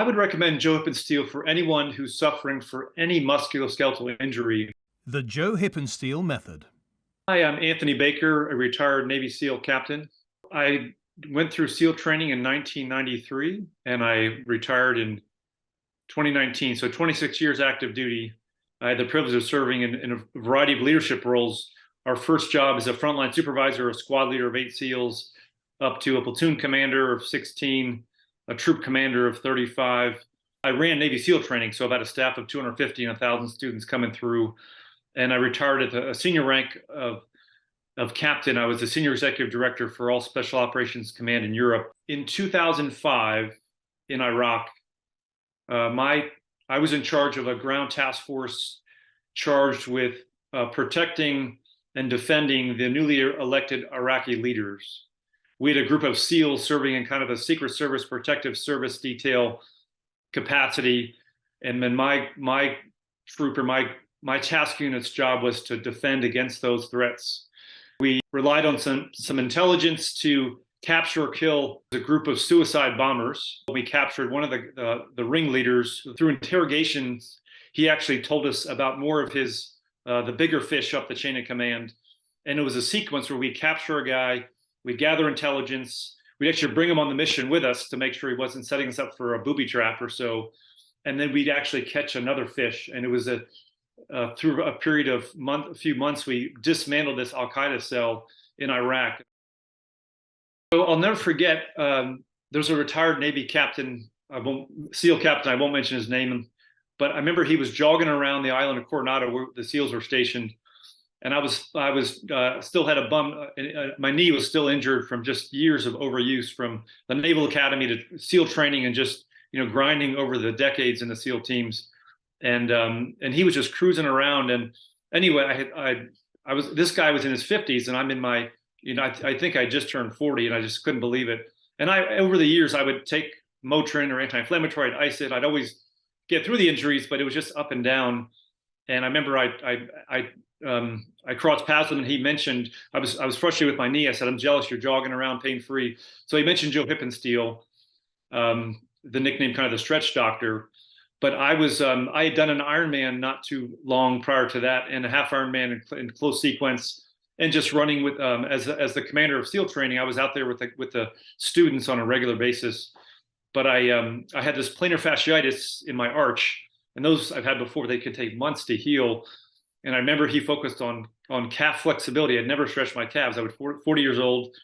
I would recommend Joe Hippensteel for anyone who's suffering for any musculoskeletal injury. The Joe Hippensteel Method. Hi, I'm Anthony Baker, a retired Navy SEAL captain. I went through SEAL training in 1993 and I retired in 2019. So 26 years active duty. I had the privilege of serving in a variety of leadership roles. Our first job as a frontline supervisor, a squad leader of 8 SEALs, up to a platoon commander of 16, a troop commander of 35. I ran Navy SEAL training, so about a staff of 250 and 1,000 students coming through. And I retired at a senior rank of captain. I was the senior executive director for all Special Operations Command in Europe. In 2005, in Iraq, I was in charge of a ground task force charged with protecting and defending the newly elected Iraqi leaders. We had a group of SEALs serving in kind of a Secret Service protective service detail capacity, and then my troop or my task unit's job was to defend against those threats. We relied on some intelligence to capture or kill a group of suicide bombers. We captured one of the ringleaders. Through interrogations, he actually told us about more of his the bigger fish up the chain of command. And it was a sequence where we capture a guy, we gather intelligence, we'd actually bring him on the mission with us to make sure he wasn't setting us up for a booby trap or so. And then we'd actually catch another fish. And it was through a period of a few months, we dismantled this Al-Qaeda cell in Iraq. So I'll never forget, there's a retired Navy captain, SEAL captain, I won't mention his name, but I remember he was jogging around the island of Coronado where the SEALs were stationed. And I was still had a bum. My knee was still injured from just years of overuse from the Naval Academy to SEAL training and just grinding over the decades in the SEAL teams. And he was just cruising around. And anyway, this guy was in his 50s, and I'm in my I think I just turned 40, and I just couldn't believe it. And over the years I would take Motrin or anti-inflammatory, I'd ice it. I'd always get through the injuries, but it was just up and down. And I remember I crossed paths with him, and he mentioned I was frustrated with my knee. I said, "I'm jealous you're jogging around pain-free." So he mentioned Joe Hippensteel, the nickname kind of the stretch doctor. But I had done an Ironman not too long prior to that, and a half Ironman in close sequence, and just running with as the commander of SEAL training. I was out there with the students on a regular basis. But I had this plantar fasciitis in my arch, and those I've had before. They could take months to heal. And I remember he focused on calf flexibility. I'd never stretched my calves. I was 40 years old.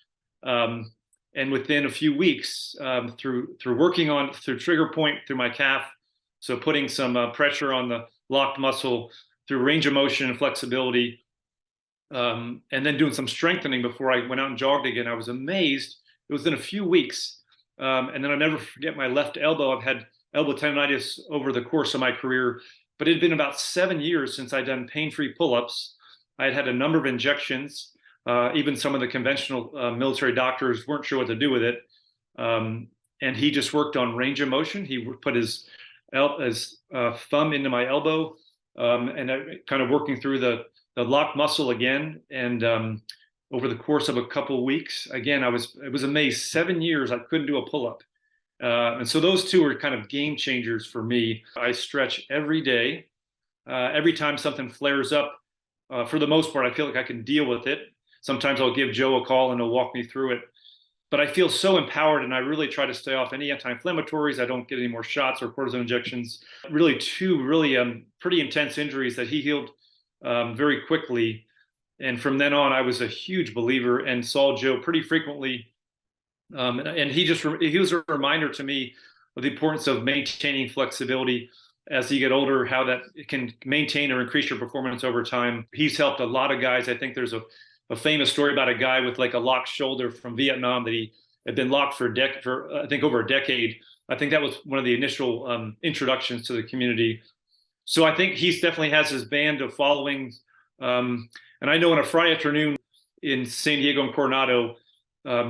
And within a few weeks, through working on through trigger point through my calf, so putting some pressure on the locked muscle through range of motion and flexibility, and then doing some strengthening before I went out and jogged again, I was amazed. It was in a few weeks. And then I'll never forget my left elbow. I've had elbow tendonitis over the course of my career, but it had been about 7 years since I'd done pain-free pull-ups. I had had a number of injections. Even some of the conventional military doctors weren't sure what to do with it. And he just worked on range of motion. He put his thumb into my elbow, and kind of working through the locked muscle again. And over the course of a couple of weeks, again, I was amazed. 7 years I couldn't do a pull-up. And so those two are kind of game changers for me. I stretch every day. Every time something flares up, for the most part, I feel like I can deal with it. Sometimes I'll give Joe a call and he'll walk me through it. But I feel so empowered, and I really try to stay off any anti-inflammatories. I don't get any more shots or cortisone injections. Really, two pretty intense injuries that he healed very quickly. And from then on, I was a huge believer and saw Joe pretty frequently. And he was a reminder to me of the importance of maintaining flexibility as you get older, how that it can maintain or increase your performance over time. He's helped a lot of guys. I think there's a famous story about a guy with like a locked shoulder from Vietnam that he had been locked for I think over a decade. I think that was one of the initial introductions to the community. So I think he definitely has his band of following. And I know on a Friday afternoon in San Diego and Coronado,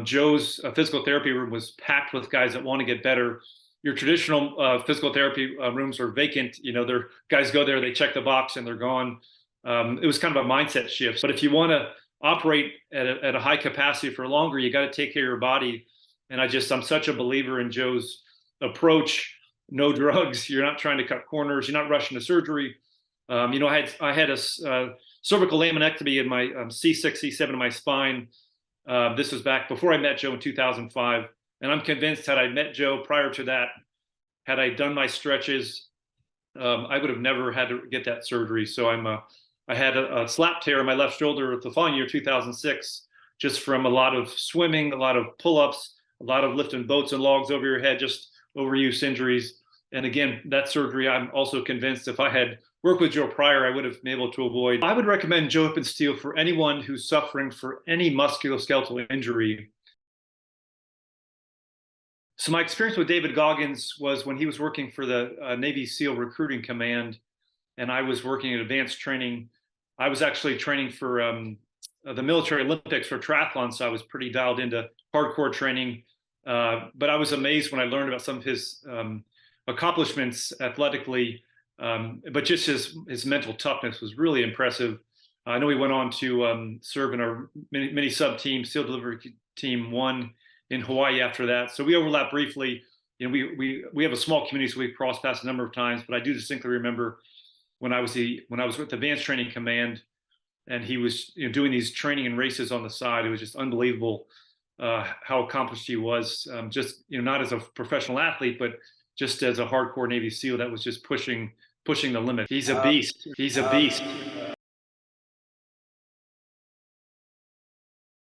Joe's physical therapy room was packed with guys that want to get better. Your traditional physical therapy rooms are vacant. Their guys go there, they check the box, and they're gone. It was kind of a mindset shift. But if you want to operate at a high capacity for longer, you got to take care of your body. And I'm such a believer in Joe's approach. no drugs. You're not trying to cut corners. You're not rushing to surgery. I had a cervical laminectomy in my C6, C7 in my spine. This was back before I met Joe in 2005. And I'm convinced had I met Joe prior to that, had I done my stretches, I would have never had to get that surgery. So I had a slap tear in my left shoulder the following year, 2006, just from a lot of swimming, a lot of pull-ups, a lot of lifting boats and logs over your head, just overuse injuries. And again, that surgery, I'm also convinced if I had worked with Joe prior, I would have been able to avoid. I would recommend Joe Hippensteel for anyone who's suffering for any musculoskeletal injury. So my experience with David Goggins was when he was working for the Navy SEAL Recruiting Command, and I was working in advanced training. I was actually training for the military Olympics for triathlon, so I was pretty dialed into hardcore training. But I was amazed when I learned about some of his accomplishments athletically, but just his mental toughness was really impressive. I know he went on to serve in our mini sub team, SEAL Delivery Team 1 in Hawaii after that. So we overlap briefly. We have a small community, so we've crossed paths a number of times. But I do distinctly remember when I was with the Advanced Training Command, and he was doing these training and races on the side. It was just unbelievable how accomplished he was. Just not as a professional athlete, but just as a hardcore Navy SEAL that was just pushing the limit. He's a beast. He's a beast.